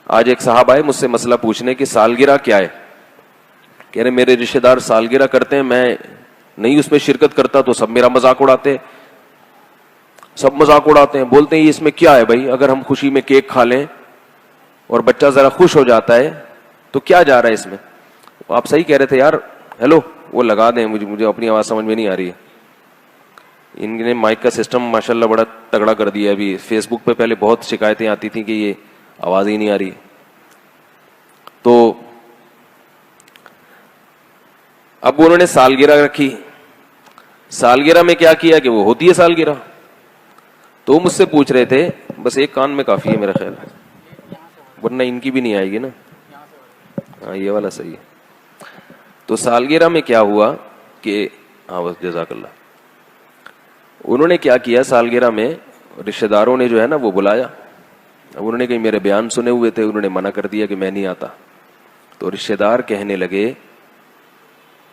آج ایک صاحب آئے مجھ سے مسئلہ پوچھنے کہ سالگرہ کیا ہے. کہہ رہے میرے رشتے دار سالگرہ کرتے ہیں, میں نہیں اس میں شرکت کرتا تو سب میرا مذاق اڑاتے ہیں, سب مذاق اڑاتے ہیں, بولتے ہیں یہ اس میں کیا ہے بھائی, اگر ہم خوشی میں کیک کھا لیں اور بچہ ذرا خوش ہو جاتا ہے تو کیا جا رہا ہے اس میں. آپ صحیح کہہ رہے تھے یار. ہیلو, وہ لگا دیں, مجھے اپنی آواز سمجھ میں نہیں آ رہی ہے. ان نے مائک کا سسٹم ماشاءاللہ بڑا تگڑا کر دیا. ابھی فیس بک پہ پہلے بہت شکایتیں آتی تھیں کہ یہ آواز ہی نہیں آ رہی. تو اب انہوں نے سالگرہ رکھی. سالگرہ میں کیا کیا کہ وہ ہوتی ہے سالگرہ. تو وہ مجھ سے پوچھ رہے تھے, بس ایک کان میں کافی ہے میرا خیال, ورنہ ان کی بھی نہیں آئے گی نا. ہاں یہ والا صحیح ہے. تو سالگرہ میں کیا ہوا کہ ہاں بس جزاک اللہ. انہوں نے کیا کیا سالگرہ میں, رشتہ داروں نے جو ہے نا وہ بلایا. اب انہوں نے کہیں میرے بیان سنے ہوئے تھے, انہوں نے منع کر دیا کہ میں نہیں آتا. تو رشتہ دار کہنے لگے,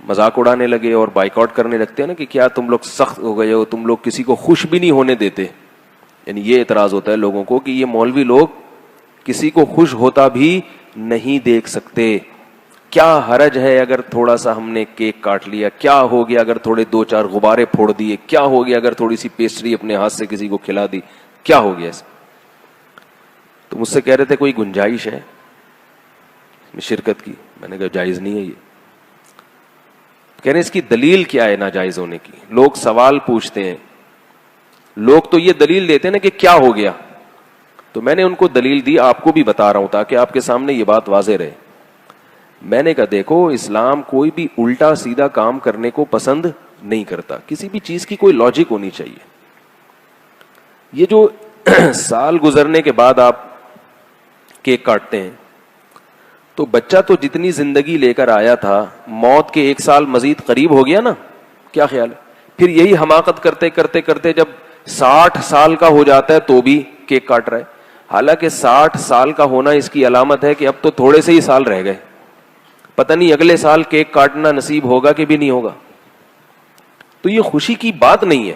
مذاق اڑانے لگے اور بائیکاٹ کرنے لگتے ہیں نا کہ کیا تم لوگ سخت ہو گئے ہو, تم لوگ کسی کو خوش بھی نہیں ہونے دیتے. یعنی یہ اعتراض ہوتا ہے لوگوں کو کہ یہ مولوی لوگ کسی کو خوش ہوتا بھی نہیں دیکھ سکتے. کیا حرج ہے اگر تھوڑا سا ہم نے کیک کاٹ لیا, کیا ہو گیا اگر تھوڑے 2-4 غبارے پھوڑ دیے, کیا ہو گیا اگر تھوڑی سی پیسٹری اپنے ہاتھ سے کسی کو کھلا دی, کیا ہو گیا اس. تو مجھ سے کہہ رہے تھے کوئی گنجائش ہے شرکت کی. میں نے کہا جائز نہیں ہے یہ. کہہ رہے اس کی دلیل کیا ہے ناجائز ہونے کی. لوگ سوال پوچھتے ہیں, لوگ تو یہ دلیل دیتے ہیں نا کہ کیا ہو گیا. تو میں نے ان کو دلیل دی, آپ کو بھی بتا رہا ہوں تاکہ آپ کے سامنے یہ بات واضح رہے. میں نے کہا دیکھو, اسلام کوئی بھی الٹا سیدھا کام کرنے کو پسند نہیں کرتا. کسی بھی چیز کی کوئی لاجک ہونی چاہیے. یہ جو سال گزرنے کے بعد آپ کیک کاٹتے ہیں تو بچہ تو جتنی زندگی لے کر آیا تھا, موت کے 1 سال مزید قریب ہو گیا نا. کیا خیال ہے؟ پھر یہی حماقت کرتے کرتے کرتے جب 60 سال کا ہو جاتا ہے تو بھی کیک کاٹ رہا ہے. حالانکہ 60 سال کا ہونا اس کی علامت ہے کہ اب تو تھوڑے سے ہی سال رہ گئے, پتہ نہیں اگلے سال کیک کاٹنا نصیب ہوگا کہ بھی نہیں ہوگا. تو یہ خوشی کی بات نہیں ہے.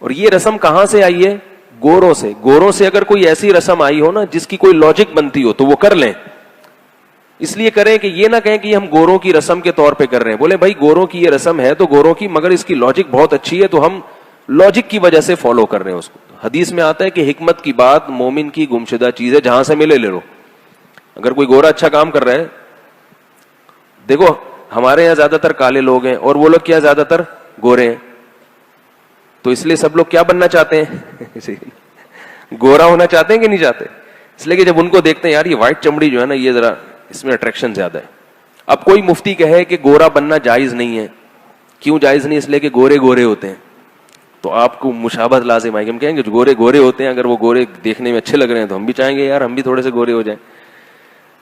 اور یہ رسم کہاں سے آئی ہے؟ گوروں سے. گوروں سے اگر کوئی ایسی رسم آئی ہو نا جس کی کوئی لاجک بنتی ہو تو وہ کر لیں. اس لیے کریں کہ یہ نہ کہیں کہ ہم گوروں کی رسم کے طور پہ کر رہے ہیں. بولے بھائی گوروں کی یہ رسم ہے تو گوروں کی, مگر اس کی لاجک بہت اچھی ہے تو ہم لاجک کی وجہ سے فالو کر رہے ہیں اس کو. حدیث میں آتا ہے کہ حکمت کی بات مومن کی گمشدہ چیز ہے, جہاں سے ملے لے لو. اگر کوئی گورا اچھا کام کر رہا ہے, دیکھو ہمارے یہاں زیادہ تر کالے لوگ ہیں اور وہ لوگ کیا زیادہ تر گورے ہیں, تو اس لیے سب لوگ کیا بننا چاہتے ہیں؟ گورا ہونا چاہتے ہیں کہ نہیں چاہتے؟ اس لیے کہ جب ان کو دیکھتے ہیں یار یہ وائٹ چمڑی جو ہے نا یہ ذرا اس میں اٹریکشن زیادہ ہے. اب کوئی مفتی کہے کہ گورا بننا جائز نہیں ہے. کیوں جائز نہیں؟ اس لیے کہ گورے گورے ہوتے ہیں. تو آپ کو مشابہت لازم آئے گی. ہم کہیں گے جو گورے گورے ہوتے ہیں, اگر وہ گورے دیکھنے میں اچھے لگ رہے ہیں تو ہم بھی چاہیں گے یار ہم بھی تھوڑے سے گورے ہو جائیں.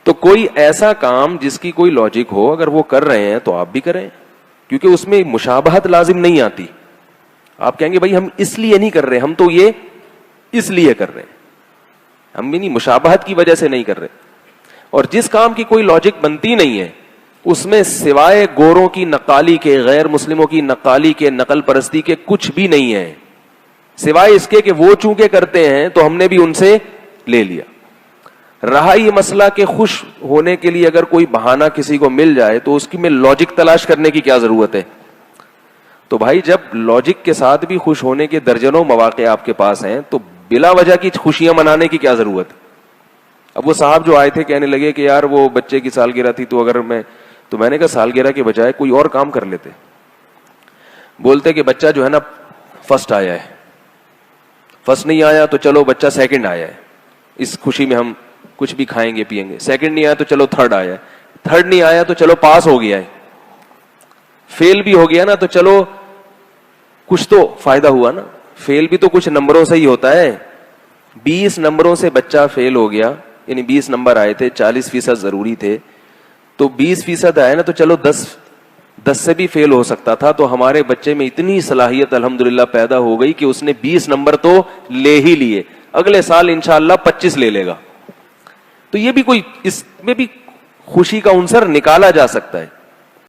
تو کوئی ایسا کام جس کی کوئی لاجک ہو اگر وہ کر رہے ہیں تو آپ بھی کریں, کیونکہ اس میں مشابہت لازم نہیں آتی. آپ کہیں گے بھائی ہم اس لیے نہیں کر رہے, ہم تو یہ اس لیے کر رہے ہیں, ہم بھی نہیں مشابہت کی وجہ سے نہیں کر رہے. اور جس کام کی کوئی لاجک بنتی نہیں ہے اس میں سوائے گوروں کی نقالی کے, غیر مسلموں کی نقالی کے, نقل پرستی کے کچھ بھی نہیں ہے, سوائے اس کے کہ وہ چونکہ کرتے ہیں تو ہم نے بھی ان سے لے لیا. رہا یہ مسئلہ کہ خوش ہونے کے لیے اگر کوئی بہانہ کسی کو مل جائے تو اس کی میں لاجک تلاش کرنے کی کیا ضرورت ہے؟ تو بھائی جب لاجک کے ساتھ بھی خوش ہونے کے درجنوں مواقع آپ کے پاس ہیں تو بلا وجہ کی خوشیاں منانے کی کیا ضرورت ہے؟ اب وہ صاحب جو آئے تھے کہنے لگے کہ یار وہ بچے کی سالگرہ تھی تو اگر میں نے کہا سالگرہ کے بجائے کوئی اور کام کر لیتے. بولتے کہ بچہ جو ہے نا فرسٹ آیا ہے, فرسٹ نہیں آیا تو چلو بچہ سیکنڈ آیا ہے, اس خوشی میں ہم کچھ بھی کھائیں گے پیئیں گے. سیکنڈ نہیں آیا تو چلو تھرڈ آیا ہے, تھرڈ نہیں آیا تو چلو پاس ہو گیا ہے, فیل بھی ہو گیا نا تو چلو کچھ تو فائدہ ہوا نا. فیل بھی تو کچھ نمبروں سے ہی ہوتا ہے. 20 نمبروں سے بچہ فیل ہو گیا, یعنی 20 نمبر آئے تھے, 40% ضروری تھے, تو 20% آئے نا تو چلو 10 سے بھی فیل ہو سکتا تھا. تو ہمارے بچے میں اتنی صلاحیت الحمدللہ پیدا ہو گئی کہ اس نے 20 نمبر تو لے ہی لیے, اگلے سال انشاءاللہ 25 لے لے گا. تو یہ بھی کوئی, اس میں بھی خوشی کا عنصر نکالا جا سکتا ہے.